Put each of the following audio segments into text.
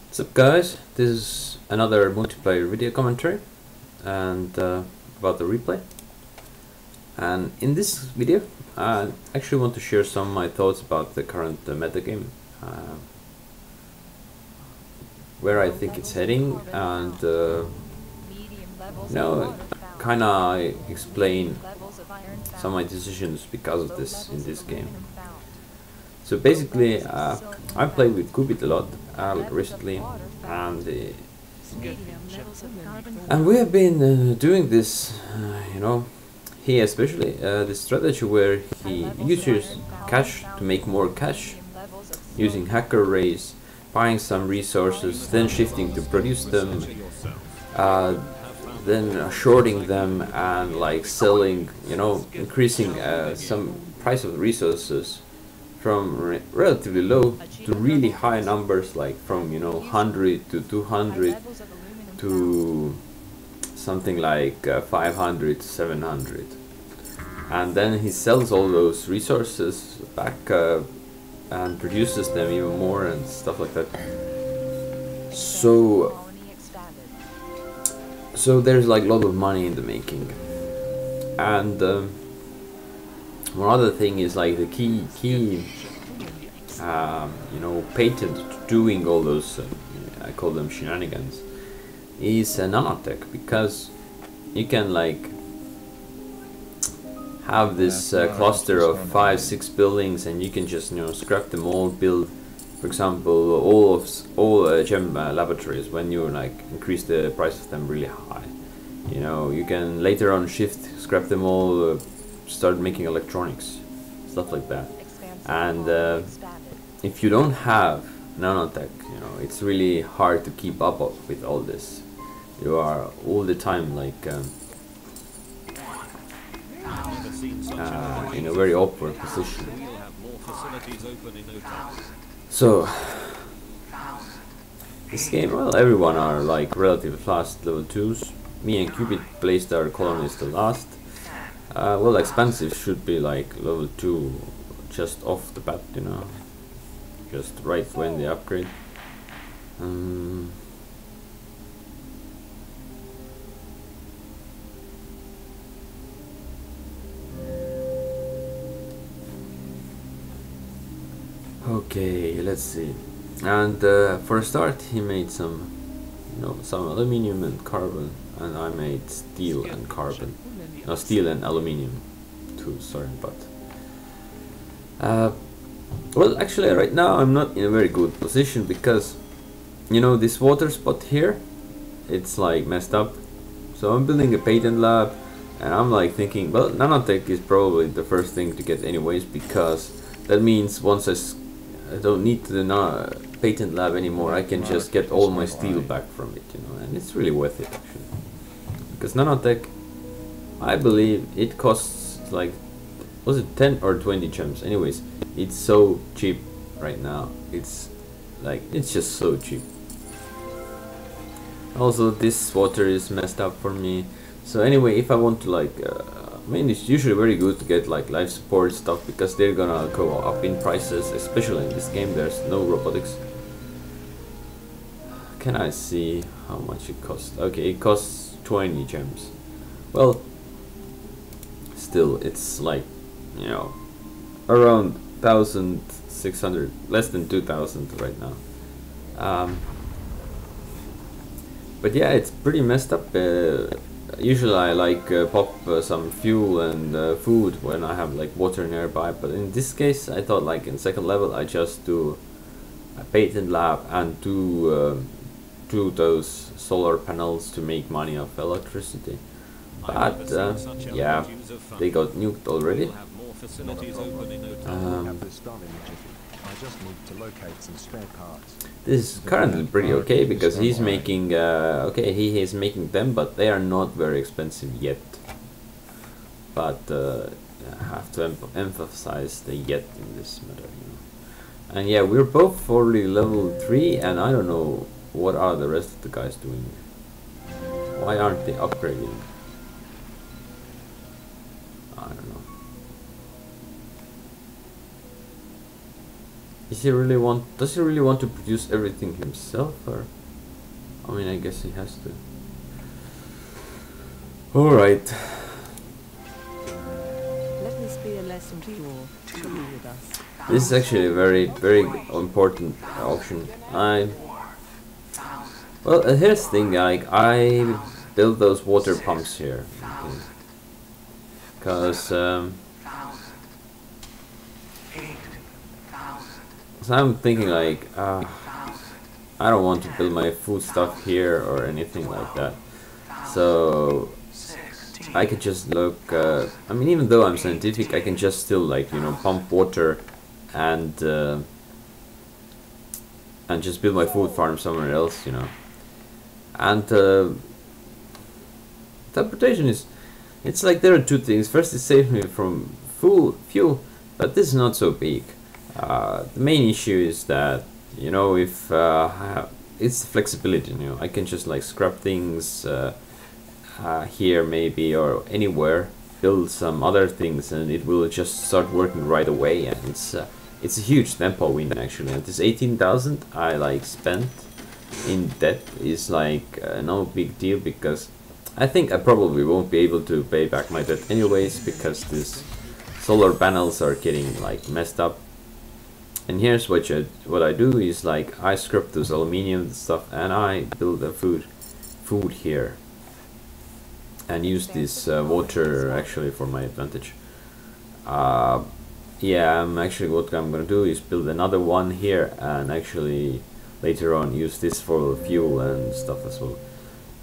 What's up guys, this is another multiplayer video commentary and about the replay. And in this video I actually want to share some of my thoughts about the current metagame, where I think it's heading, and kinda explain some of my decisions because of this in this game. So basically, I played with Kubit a lot recently, and we have been doing this, he especially, this strategy where he uses cash to make more cash, using hacker raise, buying some resources, then shifting to produce them, then shorting them, and like selling, increasing some price of resources from relatively low to really high numbers, like from 100 to 200 to something like 500 to 700, and then he sells all those resources back and produces them even more and stuff like that. So there's like a lot of money in the making, and one other thing is like the key patent to doing all those I call them shenanigans is nanotech, because you can like have this cluster of 5-6 buildings, and you can just scrap them all, build for example all gem laboratories. When you like increase the price of them really high, you can later on scrap them all, start making electronics, stuff like that. And if you don't have nanotech, it's really hard to keep up with all this. You are all the time like in a very awkward position. So this game, well, everyone are like relatively fast level 2s. Me and Cupid placed our colonies the last. Well, expensive should be like level 2 just off the bat, just right when they upgrade. Okay, let's see. And for a start, he made some aluminium and carbon, and I made steel and carbon. No, steel and aluminium too, sorry, but well, actually right now I'm not in a very good position, because this water spot here, it's like messed up. So I'm building a patent lab, and I'm like thinking, well, nanotech is probably the first thing to get anyways, because that means once I don't need the patent lab anymore, I can just get all my steel back from it, and it's really worth it actually, because nanotech, I believe it costs like, was it 10 or 20 gems? Anyways, it's so cheap right now. It's just so cheap. Also, this water is messed up for me. So anyway, if I want to like, I mean, it's usually very good to get like life support stuff, because they're gonna go up in prices, especially in this game. There's no robotics. Can I see how much it costs? Okay, it costs 20 gems. Well, still, it's like, around 1,600, less than 2,000 right now. But yeah, it's pretty messed up. Usually I like pop some fuel and food when I have like water nearby, but in this case I thought like in second level I just do a patent lab and do those solar panels to make money off electricity. But yeah, they got nuked already. This is currently pretty okay, because he's making he is making them, but they are not very expensive yet. But I have to emphasize the yet in this matter. And yeah, we're both fully level 3, and I don't know what are the rest of the guys doing. Why aren't they upgrading? I don't know. Does he really want to produce everything himself, or? I mean, I guess he has to. Alright. Let this be a lesson to you all to be with us. This is actually a very, very important option. Well, here's the thing, like, I built those water pumps here. Because, so I'm thinking, like, I don't want to build my food stuff here or anything like that. So I could just look, I mean, even though I'm scientific, I can just still, like, you know, pump water and just build my food farm somewhere else, you know. And teleportation is, it's like there are two things. First, it saves me from fuel, but this is not so big. The main issue is that, you know, if it's flexibility, you know, I can just like scrap things here maybe or anywhere, build some other things, and it will just start working right away. And it's a huge tempo win actually. And this 18,000 I like spent in debt is like no big deal, because I think I probably won't be able to pay back my debt anyways, because these solar panels are getting like messed up. And here's what I do is, like, I scrap those aluminium stuff and I build a food here and use this water actually for my advantage. Yeah, what I'm gonna do is build another one here and actually later on use this for fuel and stuff as well.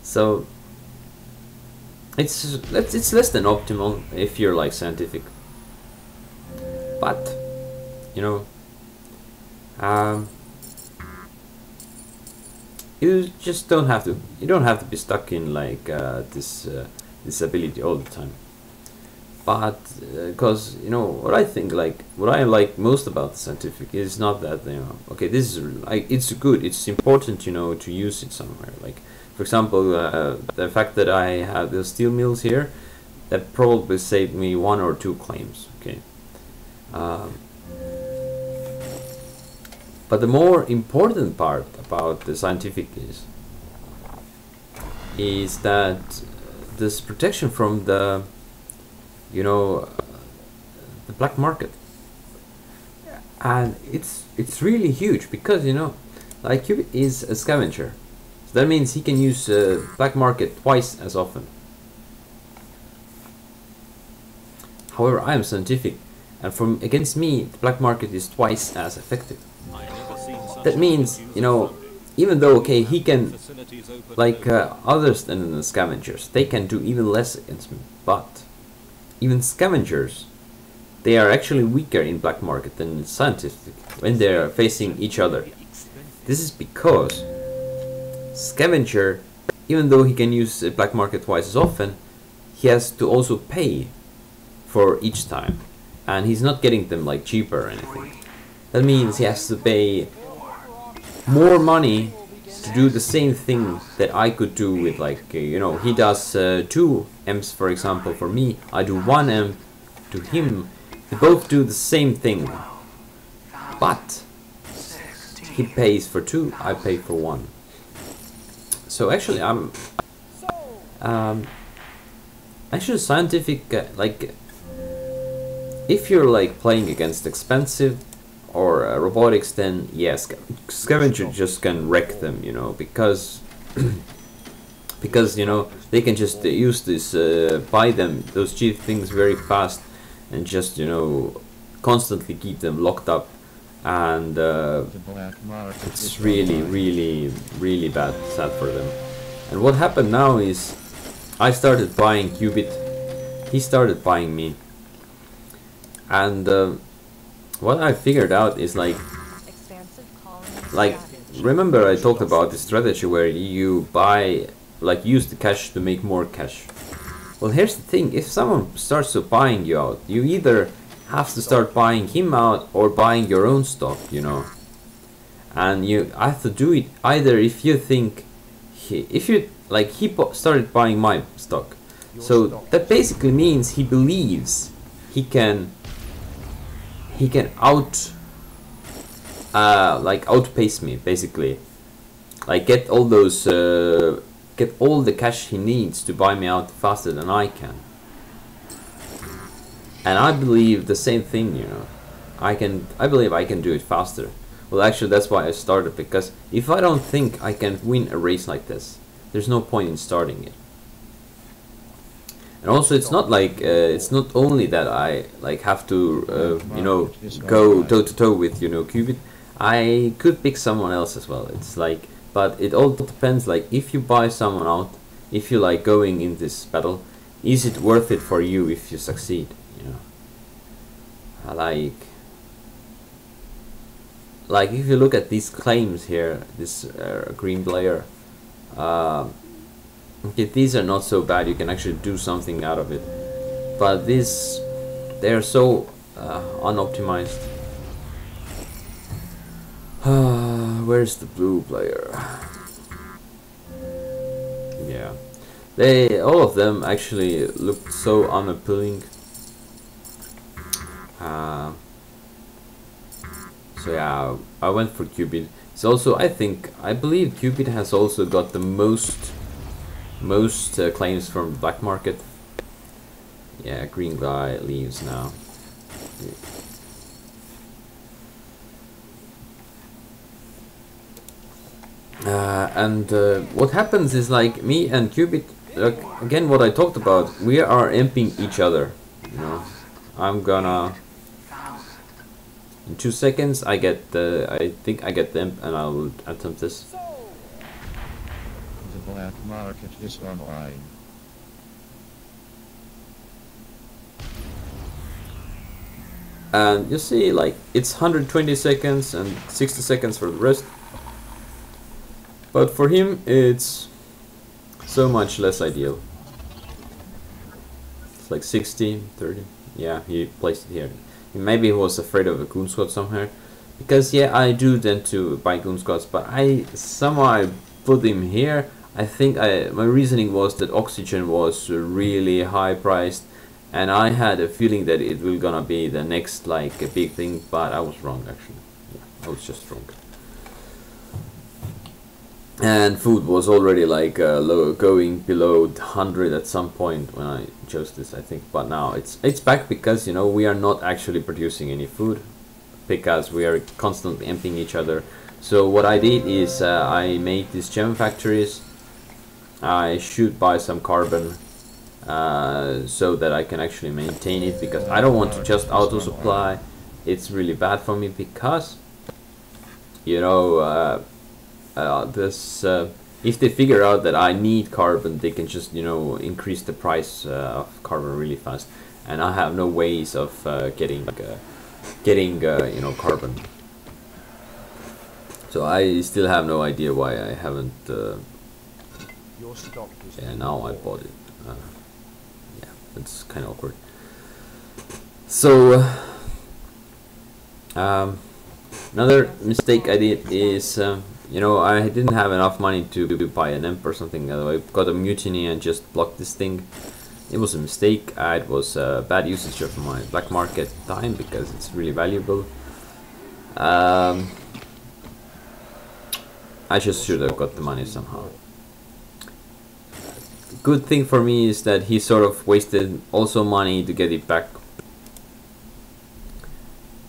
So it's less than optimal if you're like scientific, but you know, you just don't have to. You don't have to be stuck in like this ability all the time. But because you know what I think, like what I like most about the scientific is not that, you know, okay, this is like, it's good, it's important, you know, to use it somewhere. Like for example, the fact that I have the steel mills here, that probably saved me 1 or 2 claims. Okay. But the more important part about the scientific is that this protection from the, you know, the black market. And it's really huge, because you know, like Cubit is a scavenger, so that means he can use black market twice as often. However, I am scientific, and from against me the black market is twice as effective. That means, you know, even though, okay, he can, like others than the scavengers, they can do even less against me, but even scavengers, they are actually weaker in black market than scientific when they are facing each other. This is because scavenger, even though he can use black market twice as often, he has to also pay for each time, and he's not getting them like cheaper or anything. That means he has to pay more money to do the same thing that I could do with, like, you know, he does 2 M's for example for me, I do 1 M to him, they both do the same thing, but he pays for 2, I pay for 1. So actually I'm actually scientific, like if you're like playing against expensive or robotics, then yes, scavenger just can wreck them, you know, because because, you know, they can just use this, buy them those cheap things very fast, and just, you know, constantly keep them locked up, and it's really, really, really bad, sad for them. And what happened now is I started buying Qubit, he started buying me, and what I figured out is like remember I talked about the strategy where you buy, like use the cash to make more cash. Well, here's the thing, if someone starts to buying you out, you either have to start buying him out or buying your own stock, you know. And you have to do it either if you think if you like he started buying my stock, so that basically means he believes he can like outpace me basically. Like get all those get all the cash he needs to buy me out faster than I can. And I believe the same thing, you know. I believe I can do it faster. Well, actually, that's why I started, because if I don't think I can win a race like this, there's no point in starting it. And also, it's not like it's not only that I like have to you know, go toe to toe with, you know, Cupid. I could pick someone else as well. It's like, but it all depends. Like, if you buy someone out, if you like going in this battle, is it worth it for you if you succeed? You know, like if you look at these claims here, this green player, okay, these are not so bad. You can actually do something out of it, but these, they're so unoptimized. Where's the blue player? Yeah, they, all of them actually look so unappealing. So yeah, I went for Cupid. It's also, I believe Cupid has also got the most claims from the black market. Yeah, green guy leaves now. And what happens is, like, me and Cupid, like, again what I talked about, we are imping each other, you know. I'm gonna, in 2 seconds I get the, I think I get the imp, and I will attempt this. The black market is online. And you see, like, it's 120 seconds and 60 seconds for the rest. But for him, it's so much less ideal. It's like 60, 30. Yeah, he placed it here. Maybe he was afraid of a goon squad somewhere. Because, yeah, I do tend to buy goon squads, but somehow I put him here. I think my reasoning was that oxygen was really high priced, and I had a feeling that it will gonna be the next, like, a big thing, but I was wrong, actually. Yeah, I was just wrong. And food was already like going below 100 at some point when I chose this, I think. But now it's back because, you know, we are not actually producing any food because we are constantly emptying each other. So what I did is I made these gem factories. I should buy some carbon so that I can actually maintain it, because I don't want to just auto supply. It's really bad for me because, you know, if they figure out that I need carbon, they can just, you know, increase the price of carbon really fast, and I have no ways of getting you know, carbon. So I still have no idea why I haven't. Yeah, now I bought it. Yeah, it's kind of awkward. So another mistake I did is, you know, I didn't have enough money to buy an imp or something. I got a mutiny and just blocked this thing. It was a mistake. It was bad usage of my black market time because it's really valuable. I just should have got the money somehow. Good thing for me is that he sort of wasted also money to get it back.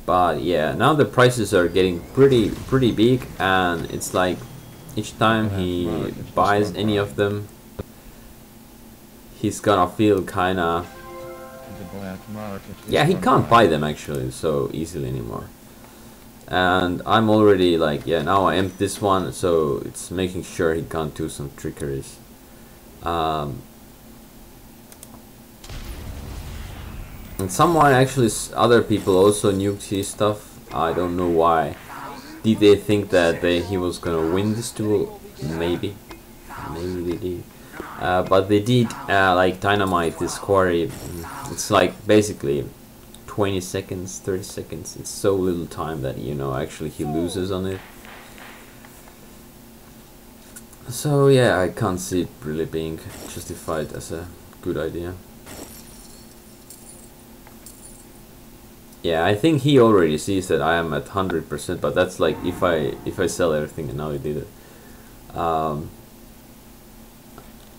But yeah, now the prices are getting pretty big, and it's like each time he buys any of them, he's gonna feel kinda, yeah, he can't buy them actually so easily anymore. And I'm already like, yeah, now I empty this one, so it's making sure he can't do some trickeries. And someone actually, other people also nuked his stuff. I don't know why. Did they think that he was gonna win this duel? Maybe they did. But they did like dynamite this quarry. It's like basically 20 seconds, 30 seconds. It's so little time that, you know, actually he loses on it. So yeah, I can't see it really being justified as a good idea. Yeah, I think he already sees that I am at 100%, but that's like if I sell everything, and now he did it.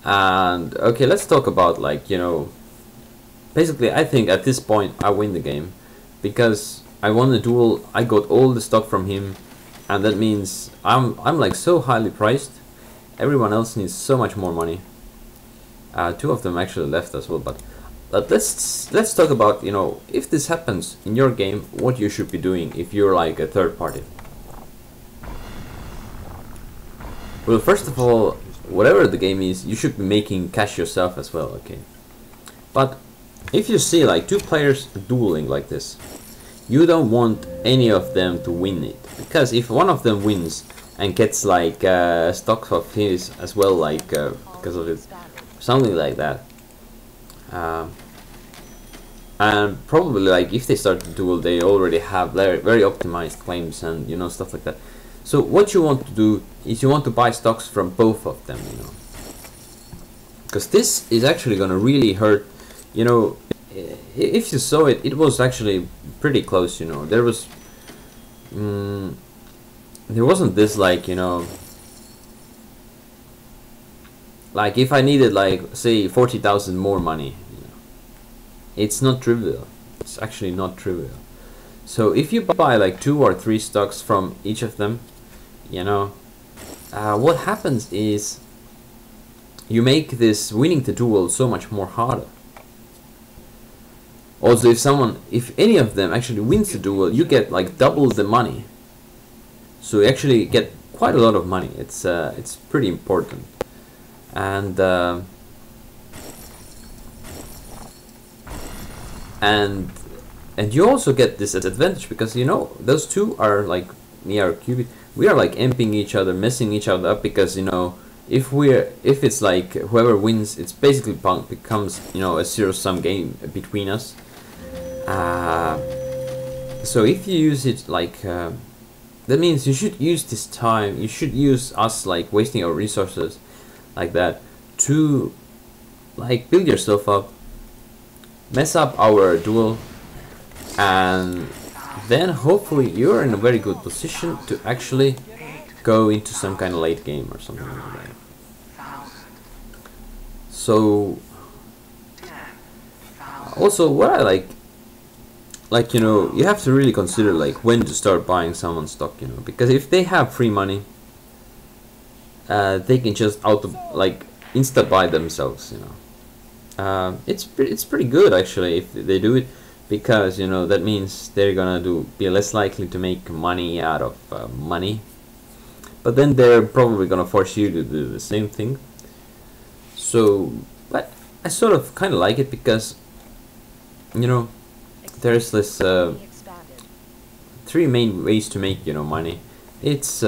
And okay, let's talk about, like, you know, basically I think at this point I win the game because I won the duel. I got all the stock from him, and that means I'm like so highly priced. Everyone else needs so much more money. Two of them actually left as well, but let's talk about, you know, if this happens in your game, what you should be doing if you're like a third party. Well, first of all, whatever the game is, you should be making cash yourself as well, okay? But if you see like two players dueling like this, you don't want any of them to win it, because if one of them wins and gets like stocks of his as well, like because of it, something like that, and probably like if they start to duel, they already have very optimized claims and, you know, stuff like that. So what you want to do is you want to buy stocks from both of them, you know, because this is actually gonna really hurt, you know. If you saw it, it was actually pretty close, you know. There wasn't this, like, you know, like if I needed like say 40,000 more money, you know, it's not trivial. It's actually not trivial. So if you buy like 2 or 3 stocks from each of them, you know, what happens is you make this winning the duel so much more harder. Also, if any of them actually wins the duel, you get like double the money. So you actually get quite a lot of money. It's pretty important, and you also get this advantage because, you know, those two are like near QB. We are like amping each other, messing each other up, because, you know, if it's like whoever wins, it's basically becomes, you know, a zero-sum game between us. So if you use it like that means you should use this time, you should use us like wasting our resources like that to like build yourself up, mess up our duel, and then hopefully you're in a very good position to actually go into some kind of late game or something like that. So also what I like, you know, you have to really consider like when to start buying someone's stock, you know, because if they have free money, they can just insta buy themselves, you know. It's pretty good actually if they do it, because, you know, that means they're gonna be less likely to make money out of money, but then they're probably gonna force you to do the same thing. So, but I sort of kind of like it because, you know, there's this 3 main ways to make, you know, money. It's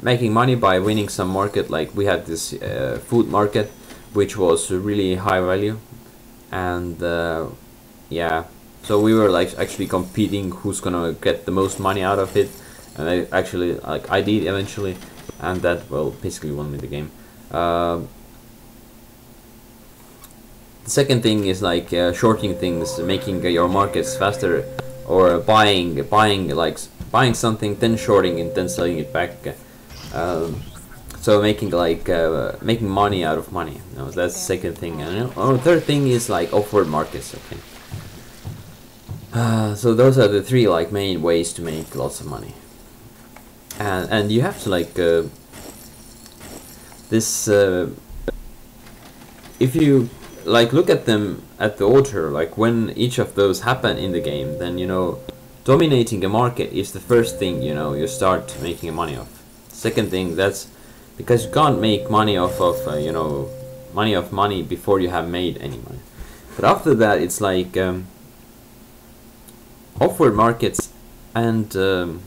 making money by winning some market, like we had this food market which was really high value, and yeah, so we were like actually competing who's gonna get the most money out of it, and I did eventually, and that, well, basically won me the game. The second thing is like shorting things, making your markets faster, or buying something, then shorting it, then selling it back. So making making money out of money. You know, that's the second thing. And the third thing is like Offworld markets. Okay. So those are the 3 like main ways to make lots of money. And you have to like if you like look at them at the order, like when each of those happen in the game, then, you know, dominating a market is the first thing, you know, you start making money off. Second thing, that's because you can't make money off of you know, money before you have made any money. But after that, it's like Offworld markets, and you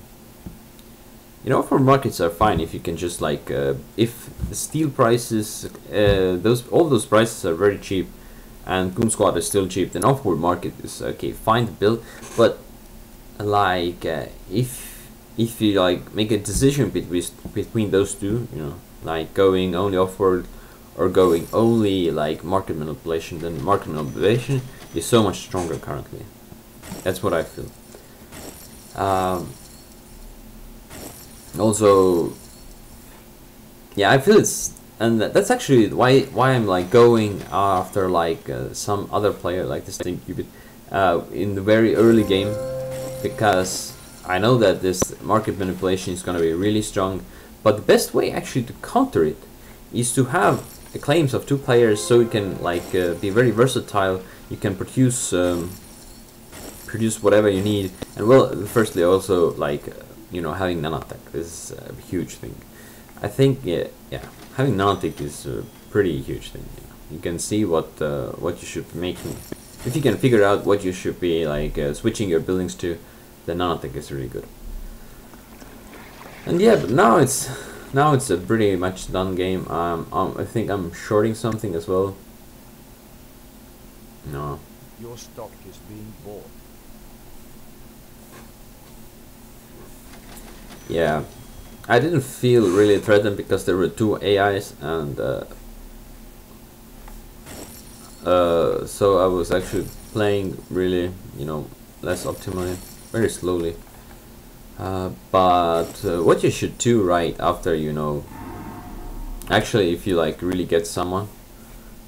know, Offworld markets are fine if you can just like if the steel prices, all those prices are very cheap, and Goon Squad is still cheap, then Offworld market is okay, fine to build. But like if you like make a decision between those two, you know, like going only Offworld or going only like market manipulation, then market manipulation is so much stronger currently. That's what I feel. Um, Also, yeah, I feel it's, and that's actually why I'm like going after like some other player like this thing in the very early game, because I know that this market manipulation is gonna be really strong. But the best way actually to counter it is to have the claims of two players, so you can like be very versatile. You can produce whatever you need, and well, firstly also like you know, having nanotech is a huge thing. I think yeah, having nanotech is a pretty huge thing. You can see what you should be making. If you can figure out what you should be like switching your buildings to, then nanotech is really good. And yeah, but now it's a pretty much done game. I think I'm shorting something as well. No. Your stock is being bought. Yeah, I didn't feel really threatened because there were two AIs, and so I was actually playing really, you know, less optimally, very slowly. But what you should do right after, you know, actually if you like really get someone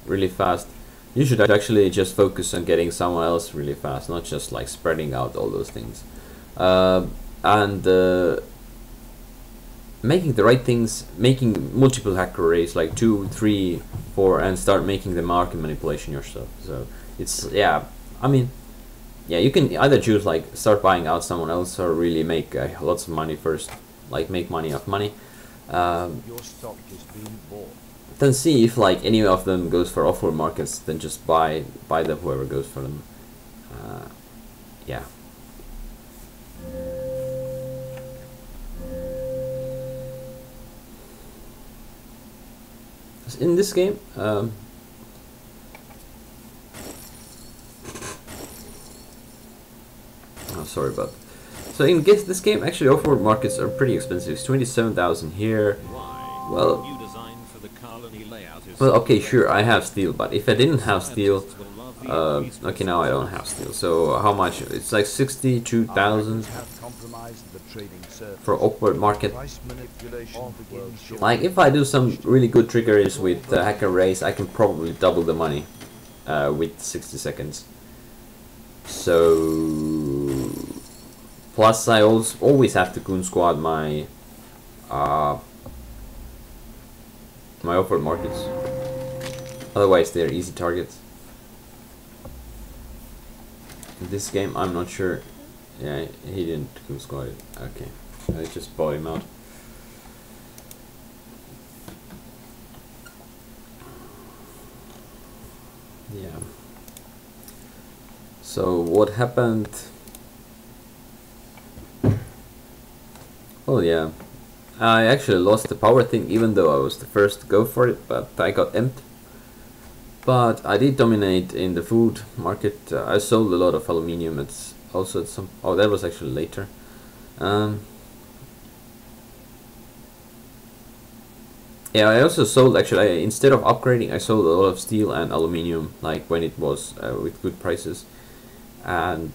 really fast, you should actually just focus on getting someone else really fast, not just like spreading out all those things. And making the right things, making multiple hacker arrays like 2, 3, 4, and start making the market manipulation yourself. So it's, yeah, I mean, yeah, you can either choose like start buying out someone else, or really make lots of money first, like make money off money. Your stock is being bought. Then see if like any of them goes for Offworld markets, then just buy them, whoever goes for them. Yeah. In this game, oh, sorry about that. So in this game, actually, Offworld markets are pretty expensive. It's 27,000 here. Well, okay, sure, I have steel, but if I didn't have steel, okay, now I don't have steel. So how much? It's like 62,000 for Offworld market. Like if I do some really good triggers with hacker race, I can probably double the money with 60 seconds. So plus I always have to goon squad my my Offworld markets, otherwise they're easy targets. In this game I'm not sure. Yeah, he didn't goon squad it. Okay, I just bought him out. Yeah. So what happened? Oh yeah, I actually lost the power thing, even though I was the first to go for it, but I got empty. But I did dominate in the food market. I sold a lot of aluminium. It's also some. Oh, that was actually later. Yeah, I also sold actually. Instead of upgrading, I sold a lot of steel and aluminium, like when it was with good prices, and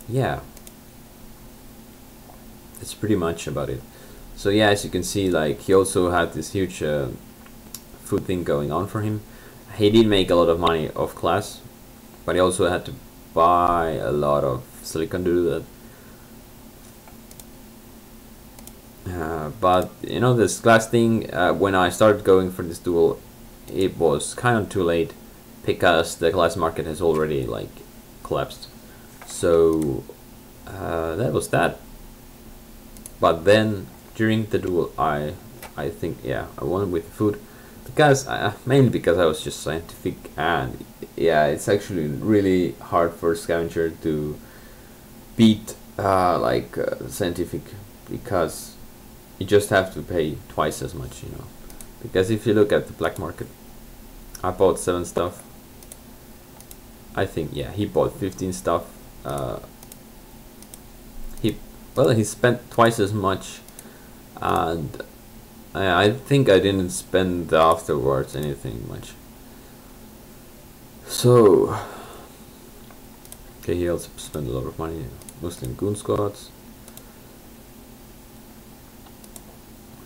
yeah, that's pretty much about it. So yeah, as you can see, like he also had this huge food thing going on for him. He did make a lot of money off class, but he also had to buy a lot of silicon to do that. But you know, this glass thing, when I started going for this duel, it was kind of too late because the glass market has already like collapsed. So that was that. But then during the duel, I think, yeah, I won with food, because mainly because I was just scientific, and yeah, it's actually really hard for a scavenger to beat scientific, because you just have to pay twice as much, you know. Because if you look at the black market, I bought 7 stuff. I think, yeah, he bought 15 stuff. He spent twice as much, and I think I didn't spend afterwards anything much. So Okay, he also spent a lot of money, mostly in goon squads.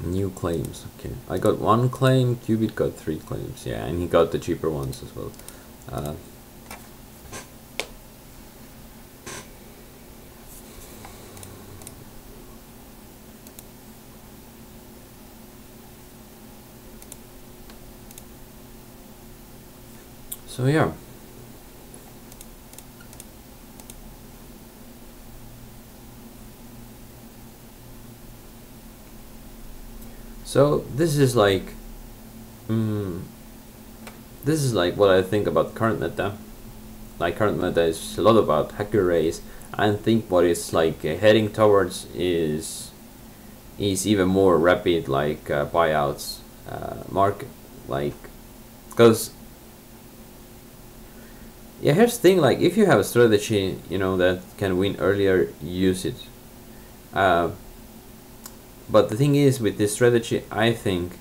New claims. Okay, I got 1 claim. Qubit got 3 claims. Yeah, and he got the cheaper ones as well. So yeah. So this is like, this is like what I think about current meta. Like current meta is a lot about hacker race. I think what it's like heading towards is even more rapid, like buyouts market, like, because yeah, here's the thing, like if you have a strategy, you know, that can win earlier, use it. But the thing is with this strategy, I think,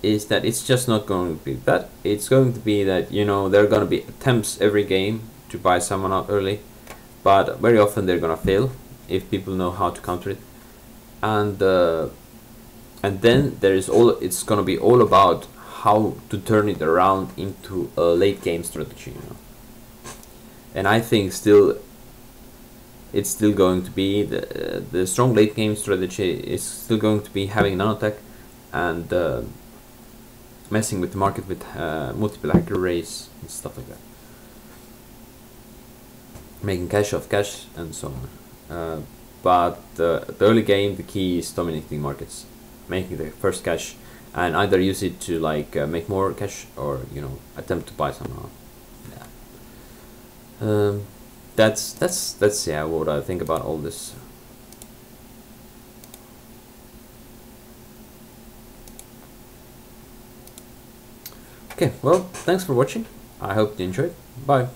is that it's just not going to be that. It's going to be that, you know, there are going to be attempts every game to buy someone out early, but very often they're going to fail if people know how to counter it. And then there is it's going to be all about how to turn it around into a late game strategy, you know. And I think still it's still going to be the strong late game strategy is still going to be having nanotech and messing with the market with multiple hacker race and stuff like that, making cash off cash and so on. But the early game, the key is dominating markets, making the first cash, and either use it to like make more cash, or, you know, attempt to buy somehow. Yeah. That's yeah, what I think about all this. Okay, well, thanks for watching. I hope you enjoyed. Bye.